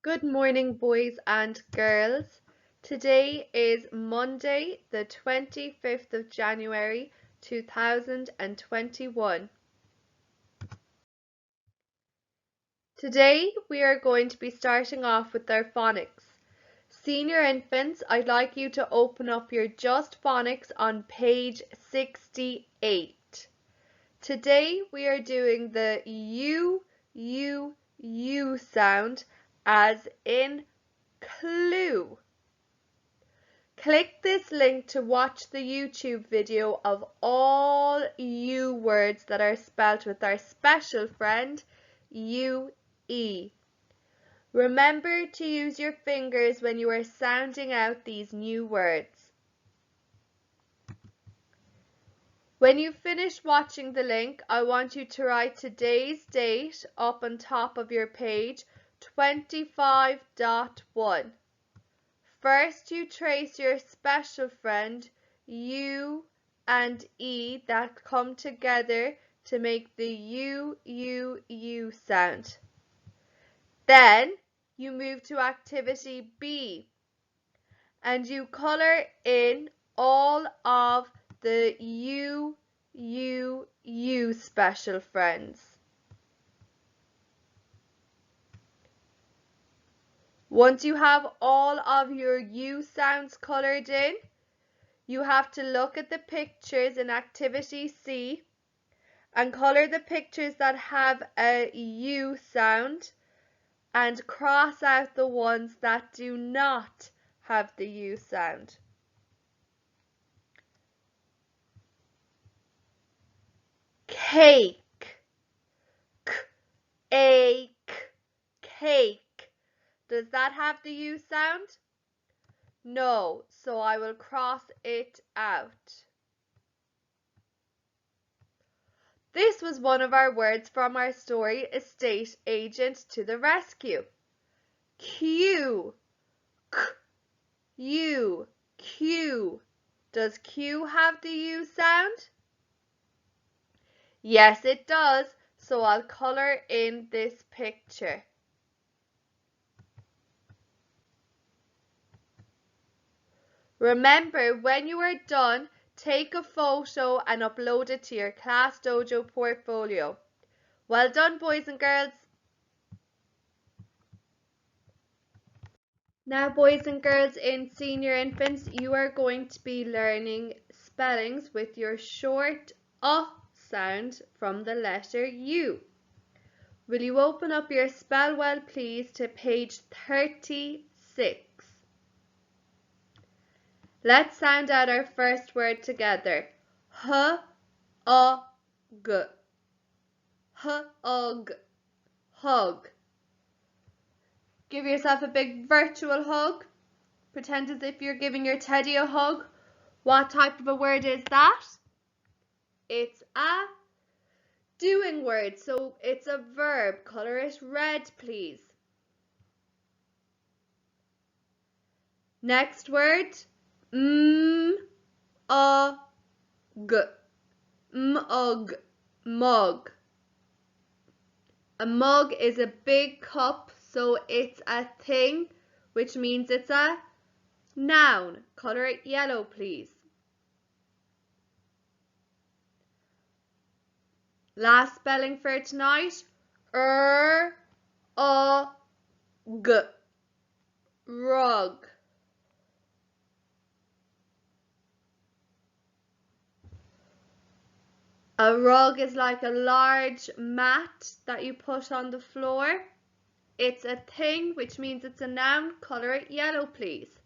Good morning, boys and girls. Today is Monday, the 25th of January, 2021. Today we are going to be starting off with our phonics. Senior infants, I'd like you to open up your Just Phonics on page 68. Today we are doing the U sound as in clue. Click this link to watch the YouTube video of all U words that are spelt with our special friend UE. Remember to use your fingers when you are sounding out these new words. When you finish watching the link, I want you to write today's date up on top of your page, 25.1. First, you trace your special friend U and E that come together to make the U sound. Then, you move to activity B and you colour in all of the U special friends. Once you have all of your U sounds coloured in, you have to look at the pictures in activity C and colour the pictures that have a U sound and cross out the ones that do not have the U sound. Cake, cake. Does that have the U sound? No, so I will cross it out. This was one of our words from our story, Estate Agent to the Rescue. Q, U, Q. Does Q have the U sound? Yes, it does, so I'll colour in this picture. Remember, when you are done, take a photo and upload it to your Class Dojo portfolio. Well done, boys and girls. Now, boys and girls in senior infants, you are going to be learning spellings with your short sound from the letter U. Will you open up your Spell Well Please to page 36? Let's sound out our first word together. H-U-G. H-U-G. Hug. Give yourself a big virtual hug. Pretend as if you're giving your teddy a hug. What type of a word is that? It's a doing word, so it's a verb. Colour it red, please. Next word. M-U-G. M-U-G. Mug. A mug is a big cup, so it's a thing, which means it's a noun. Colour it yellow, please. Last spelling for tonight. R-U-G. Rug. A rug is like a large mat that you put on the floor. It's a thing, which means it's a noun. Colour it yellow, please.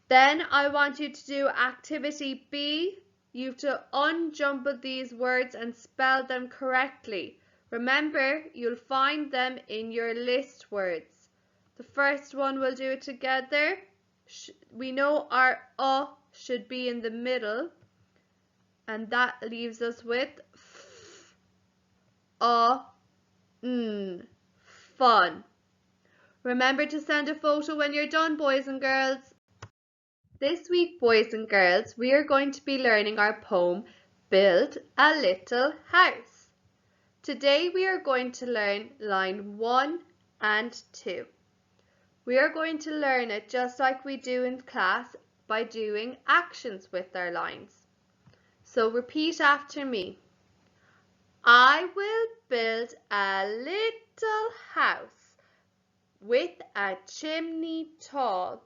Then I want you to do activity B. You have to unjumble these words and spell them correctly. Remember, you'll find them in your list words. The first one, we'll do it together. We know our should be in the middle, and that leaves us with fun. Remember to send a photo when you're done, boys and girls. This week, boys and girls, we are going to be learning our poem, Build a Little House. Today we are going to learn line 1 and 2. We are going to learn it just like we do in class by doing actions with our lines. So repeat after me. I will build a little house with a chimney tall,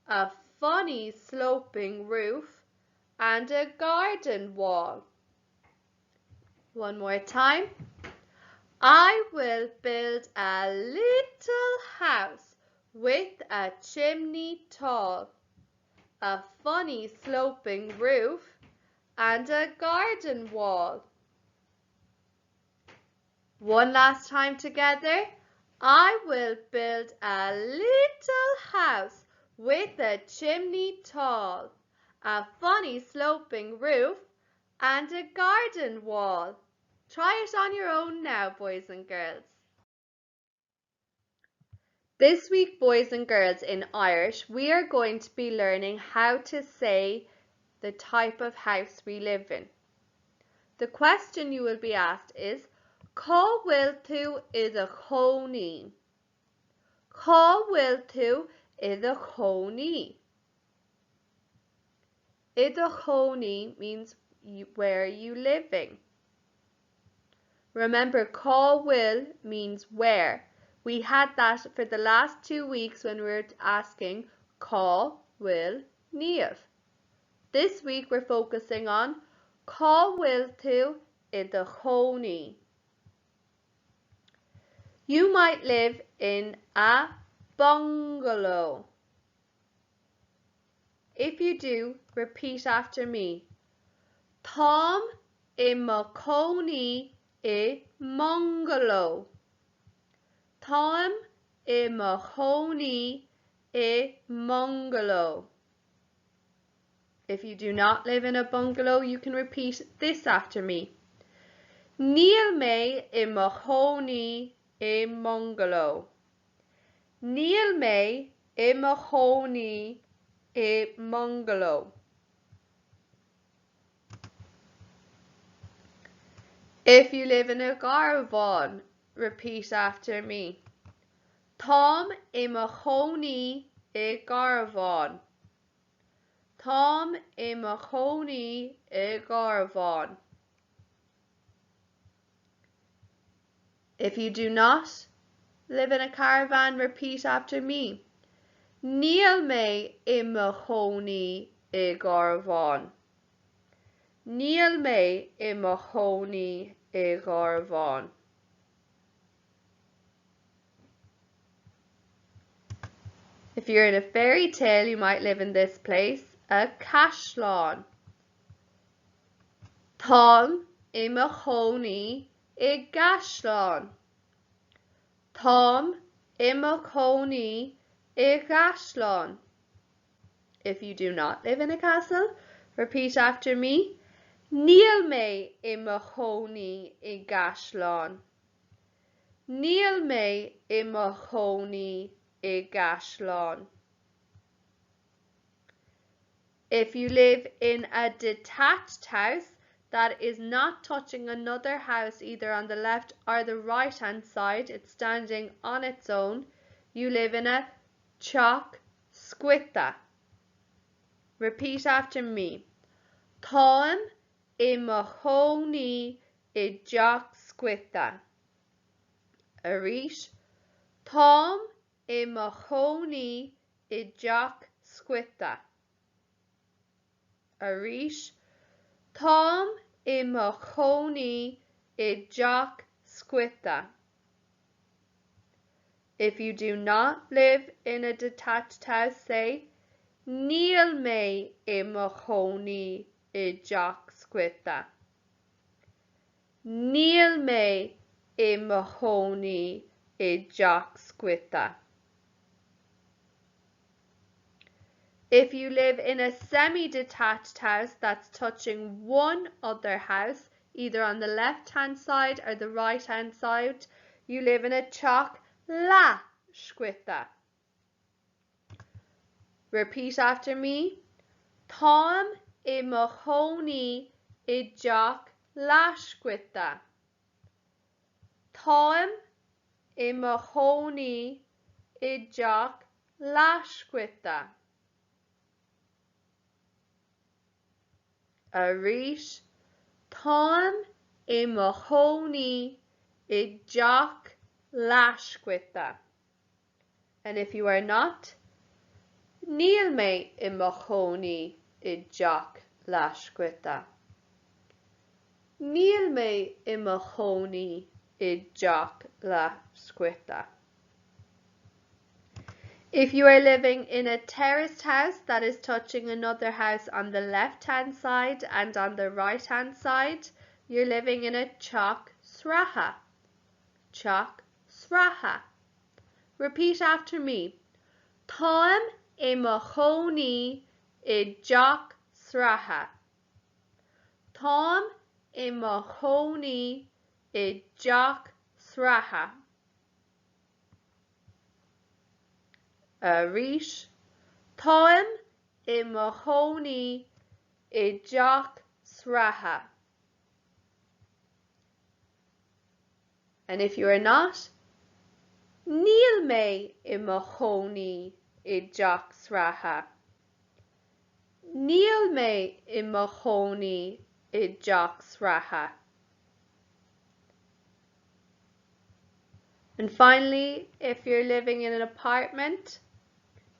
a funny sloping roof, and a garden wall. One more time. I will build a little house with a chimney tall, a funny sloping roof, and a garden wall. One last time together. I will build a little house with a chimney tall, a funny sloping roof, and a garden wall. Try it on your own now, boys and girls. This week, boys and girls, in Irish, we are going to be learning how to say the type of house we live in. The question you will be asked is, Cá bhfuil tú is a chónaí? Cá bhfuil tú is a chónaí? Is a chónaí means where are you living? Remember, cá bhfuil means where. We had that for the last 2 weeks when we were asking cá bhfuil níamh. This week we're focusing on cá bhfuil tú is a chónaí. You might live in a bungalow. If you do, repeat after me. Tám I mo chónaí I bungalow. Tám I mo chónaí I bungalow. If you do not live in a bungalow, you can repeat this after me. Níl mé I mo chónaí I bungalow. Níl mé I mo chónaí I bungalow. If you live in a caravan, repeat after me. Tám I mo chónaí I caravan. Tám I mo chónaí I caravan. If you do not live in a caravan, repeat after me. Níl mé I mo chónaí I caravan. Níl mé I mo chónaí I caravan. If you're in a fairy tale, you might live in this place, a castlán. Tám I mo chónaí I gashlán. Tám I mo chónaí I gashlán. If you do not live in a castle, repeat after me. Níl mé I mo chónaí I gashlán. Níl mé I mo chónaí I gashlán. If you live in a detached house that is not touching another house either on the left or the right hand side, it's standing on its own, you live in a teach scuite. Repeat after me. Tám I mo chónaí I teach scuite. Arís. Tám I mo chónaí I teach scuite. Arís. Tám I mo chónaí I teach scuite. If you do not live in a detached house, say, Níl mé I mo chónaí I teach scuite. Níl mé I mo chónaí I teach scuite. If you live in a semi-detached house that's touching one other house, either on the left-hand side or the right-hand side, you live in a teach la scuite. Repeat after me. Tám I mo chónaí I teach la scuite. Tám I mahoney I jock lashquita. Arís Tom I mahoney I jock lashquita. And if you are not, Níl mé I mahoney I jock lashquita. Níl mé I mahoney I jock lashquita. If you are living in a terraced house that is touching another house on the left-hand side and on the right-hand side, you're living in a chalk sraha. Chalk sraha. Repeat after me. Táim I mahoney I jock sraha. Táim I mahoney I jock sraha. Arís Táim I mahoney I jock sraha. And if you are not, Níl mé I mahoney I jock sraha. Níl mé I mahoney I jock sraha. And finally, if you're living in an apartment,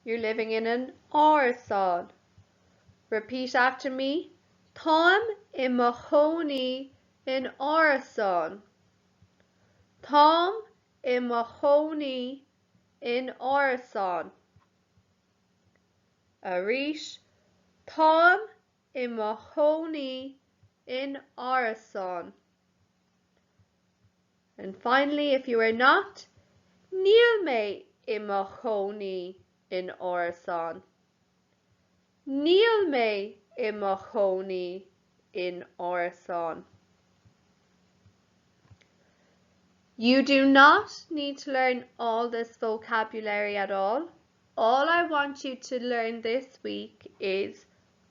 you're living in an árasán. Repeat after me. Táim I mahoney in árasán. Táim I mahoney in árasán. Arís Táim I mahoney in árasán. And finally, if you are not, Níl mé I mahoney in árasán. Níl mé I mahoney in árasán. You do not need to learn all this vocabulary at all. All I want you to learn this week is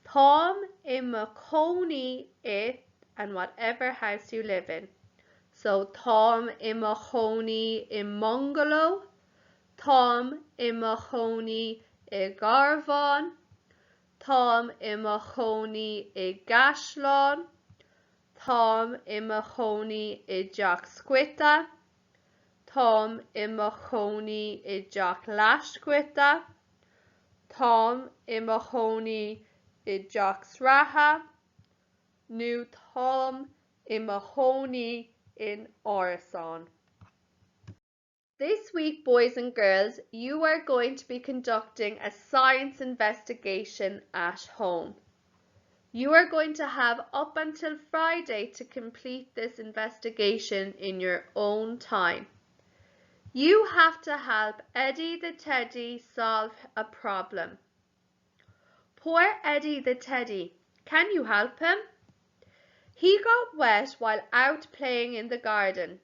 Táim I mahoney I and whatever house you live in. So Táim I mahoney I Mongolo, Táim I mahoney I Garvan, Táim I mahoney I Gashlán, Táim I mahoney I jock squita, Táim I mahoney I jock lashquita, Táim I mahoney I jock sraha, nu Táim I mahoney in árasán. This week, boys and girls, you are going to be conducting a science investigation at home. You are going to have up until Friday to complete this investigation in your own time. You have to help Eddie the Teddy solve a problem. Poor Eddie the Teddy, can you help him? He got wet while out playing in the garden.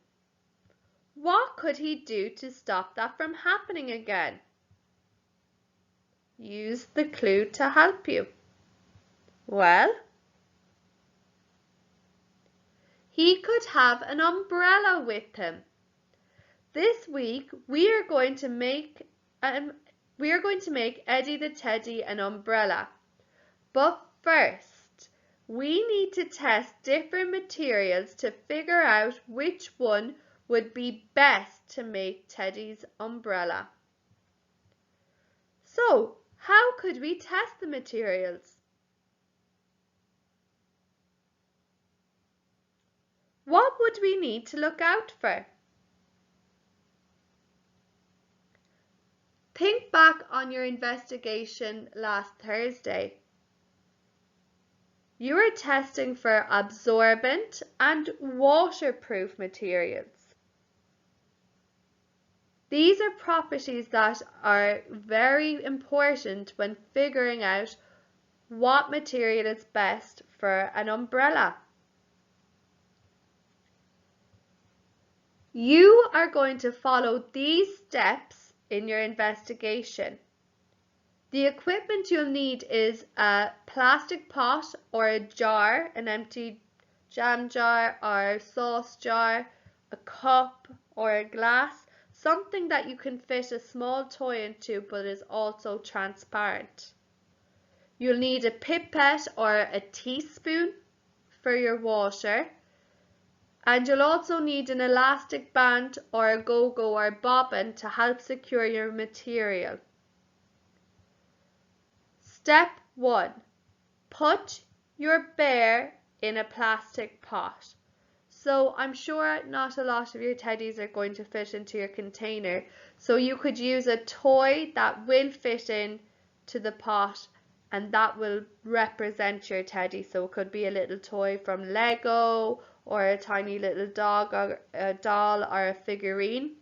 What could he do to stop that from happening again? Use the clue to help you. Well, he could have an umbrella with him. This week we are going to make Eddie the Teddy an umbrella. But first, we need to test different materials to figure out which one would be best to make Teddy's umbrella. So, how could we test the materials? What would we need to look out for? Think back on your investigation last Thursday. You were testing for absorbent and waterproof materials. These are properties that are very important when figuring out what material is best for an umbrella. You are going to follow these steps in your investigation. The equipment you'll need is a plastic pot or a jar, an empty jam jar or sauce jar, a cup or a glass, something that you can fit a small toy into but is also transparent. You'll need a pipette or a teaspoon for your water, and you'll also need an elastic band or a go-go or bobbin to help secure your material. Step 1. Put your bear in a plastic pot. So I'm sure not a lot of your teddies are going to fit into your container, so you could use a toy that will fit in to the pot and that will represent your teddy. So it could be a little toy from Lego or a tiny little dog or a doll or a figurine.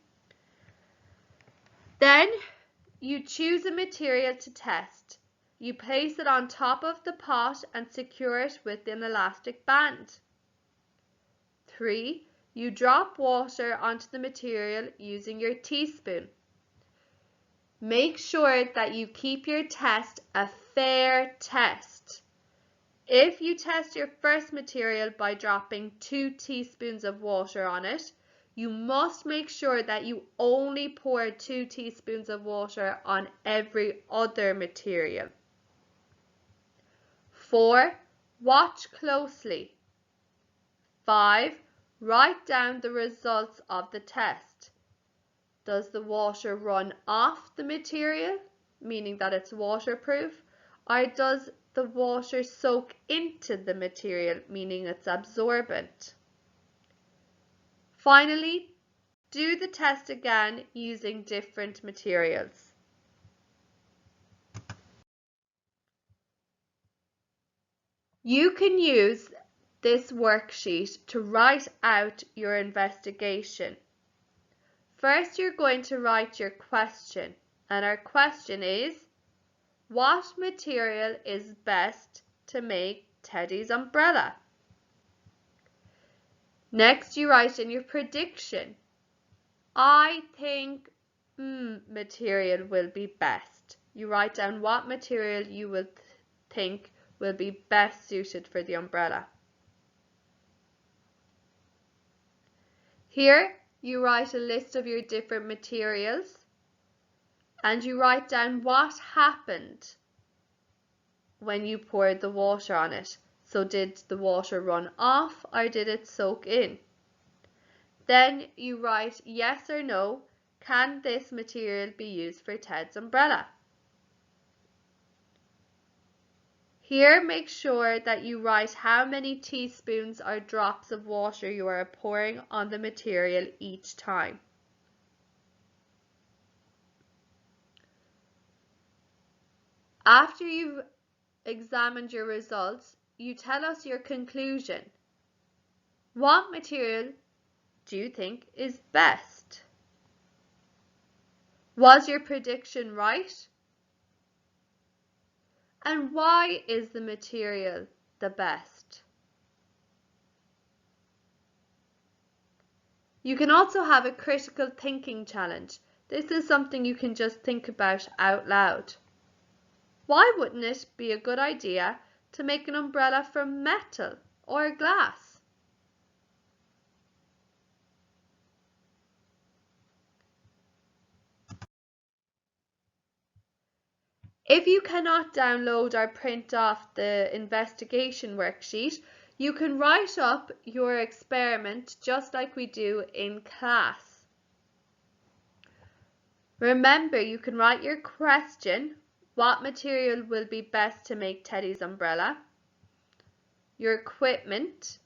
Then you choose a material to test. You place it on top of the pot and secure it with an elastic band. 3. You drop water onto the material using your teaspoon. Make sure that you keep your test a fair test. If you test your first material by dropping 2 teaspoons of water on it, you must make sure that you only pour 2 teaspoons of water on every other material. 4. Watch closely. 5. Write down the results of the test. Does the water run off the material, meaning that it's waterproof, or does the water soak into the material, meaning it's absorbent? Finally, do the test again using different materials. You can use this worksheet to write out your investigation. First, you're going to write your question, and our question is, what material is best to make Teddy's umbrella? Next, you write in your prediction. I think material will be best. You write down what material you will think will be best suited for the umbrella. Here, you write a list of your different materials and you write down what happened when you poured the water on it. So did the water run off or did it soak in? Then you write yes or no, can this material be used for Ted's umbrella? Here, make sure that you write how many teaspoons or drops of water you are pouring on the material each time. After you've examined your results, you tell us your conclusion. What material do you think is best? Was your prediction right? And why is the material the best? You can also have a critical thinking challenge. This is something you can just think about out loud. Why wouldn't it be a good idea to make an umbrella from metal or glass? If you cannot download or print off the investigation worksheet, you can write up your experiment just like we do in class. Remember, you can write your question, what material will be best to make Teddy's umbrella, your equipment,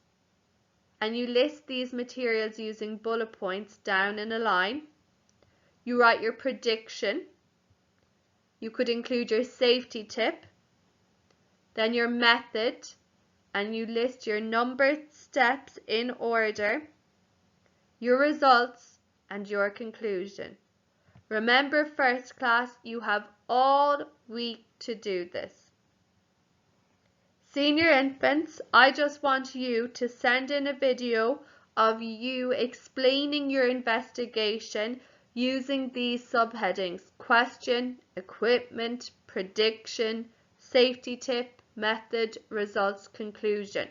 and you list these materials using bullet points down in a line. You write your prediction. You could include your safety tip, then your method, and you list your numbered steps in order, your results, and your conclusion. Remember, first class, you have all week to do this. Senior infants, I just want you to send in a video of you explaining your investigation using these subheadings: question, equipment, prediction, safety tip, method, results, conclusion.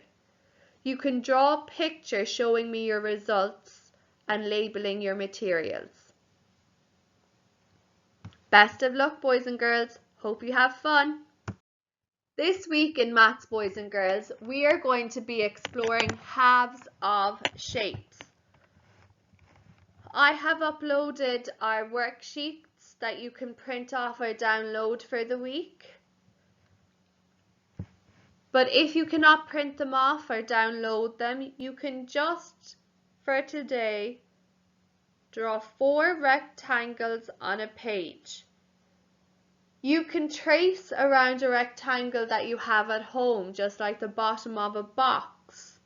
You can draw a picture showing me your results and labeling your materials. Best of luck, boys and girls. Hope you have fun. This week in Maths, boys and girls, we are going to be exploring halves of shapes. I have uploaded our worksheets that you can print off or download for the week. But if you cannot print them off or download them, you can just, for today, draw 4 rectangles on a page. You can trace around a rectangle that you have at home, just like the bottom of a box.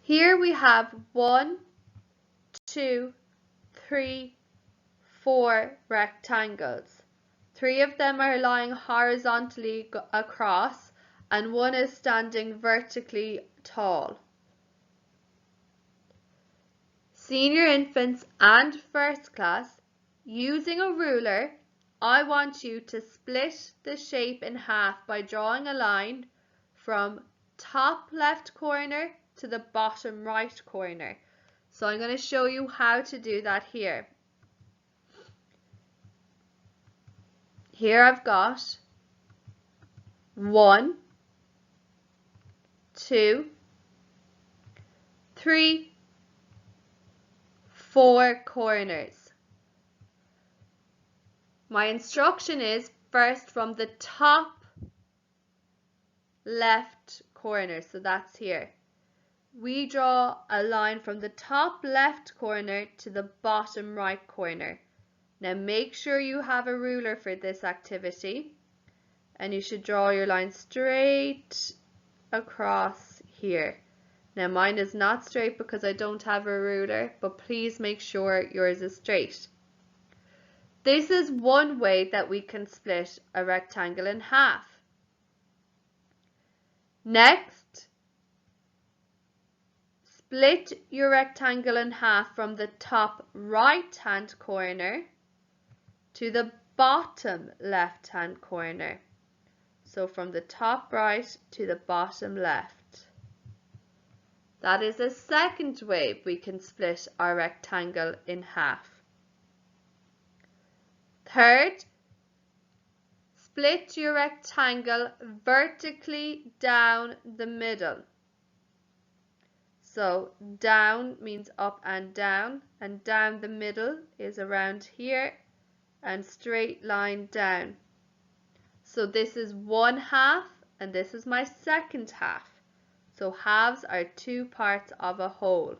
Here we have 1, 2, 3, 4 rectangles. 3 of them are lying horizontally across and 1 is standing vertically tall. Senior infants and first class, using a ruler, I want you to split the shape in half by drawing a line from top left corner to the bottom right corner. So I'm going to show you how to do that here. Here I've got 1, 2, 3, 4 corners. My instruction is first from the top left corner, so that's here. We draw a line from the top left corner to the bottom right corner. Now make sure you have a ruler for this activity, and you should draw your line straight across here. Now mine is not straight because I don't have a ruler, but please make sure yours is straight. This is one way that we can split a rectangle in half. Next, split your rectangle in half from the top right-hand corner to the bottom left-hand corner. So from the top right to the bottom left. That is a second way we can split our rectangle in half. Third, split your rectangle vertically down the middle. So down means up and down the middle is around here and straight line down. So this is 1/2 and this is my second half. So halves are 2 parts of a whole.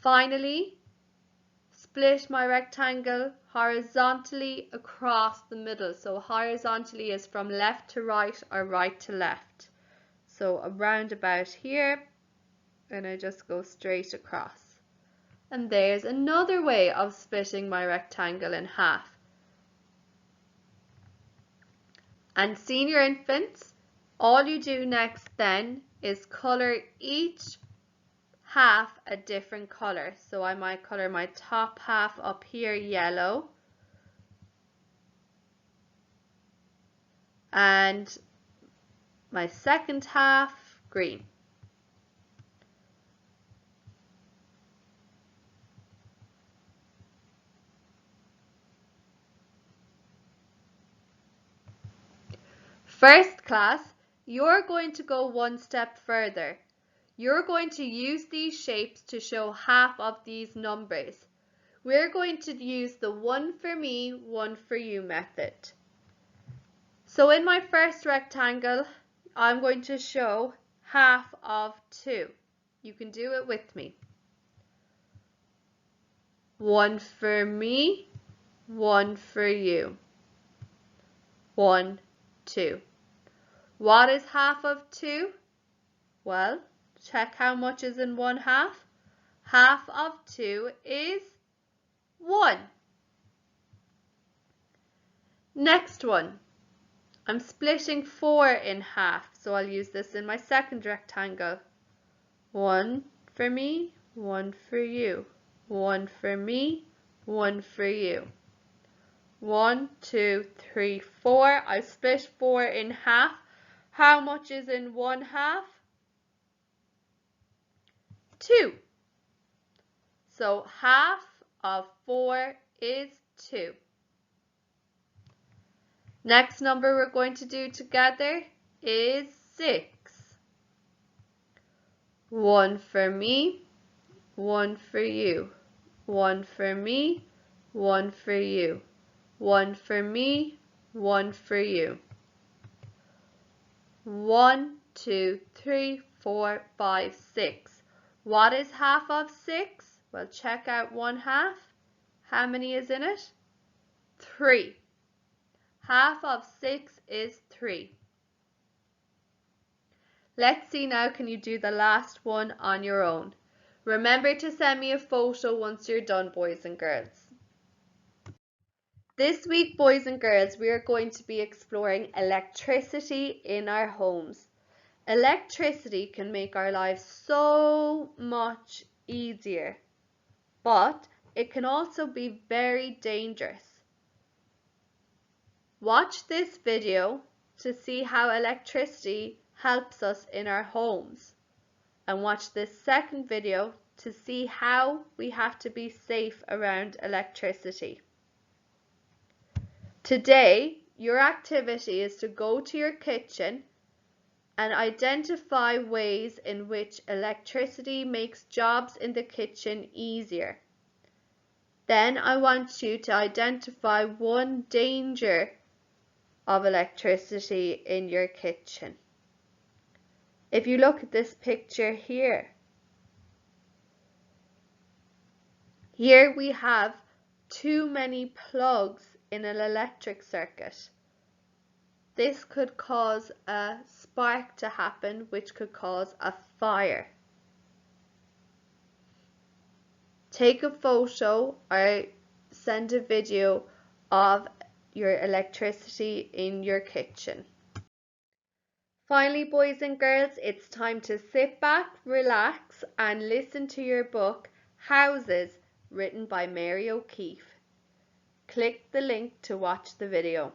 Finally, split my rectangle horizontally across the middle. So horizontally is from left to right or right to left. So around about here, and I just go straight across. And there's another way of splitting my rectangle in half. And senior infants, all you do next then is colour each half a different colour. So I might colour my top half up here yellow and my second half green. First class, you're going to go one step further. You're going to use these shapes to show half of these numbers. We're going to use the 1 for me, 1 for you method. So in my first rectangle, I'm going to show half of 2. You can do it with me. 1 for me, 1 for you. 1, 2. What is half of 2? Well, check how much is in 1/2. Half of 2 is 1. Next one. I'm splitting 4 in half, so I'll use this in my second rectangle. 1 for me, 1 for you. 1 for me, 1 for you. 1, 2, 3, 4. I split 4 in half. How much is in 1/2? 2. So half of 4 is 2. Next number we're going to do together is 6. 1 for me, 1 for you. 1 for me, 1 for you. 1 for me, 1 for you. 1, 2, 3, 4, 5, 6. What is half of 6? Well, check out 1/2. How many is in it? 3. Half of 6 is 3. Let's see now, can you do the last one on your own? Remember to send me a photo once you're done, boys and girls. This week, boys and girls, we are going to be exploring electricity in our homes. Electricity can make our lives so much easier, but it can also be very dangerous. Watch this video to see how electricity helps us in our homes, and watch this second video to see how we have to be safe around electricity. Today, your activity is to go to your kitchen and identify ways in which electricity makes jobs in the kitchen easier. Then I want you to identify one danger of electricity in your kitchen. If you look at this picture here, we have too many plugs in an electric circuit. This could cause a spark to happen, which could cause a fire. Take a photo or send a video of your electricity in your kitchen. Finally, boys and girls, it's time to sit back, relax, and listen to your book, Houses, written by Mary O'Keefe. Click the link to watch the video.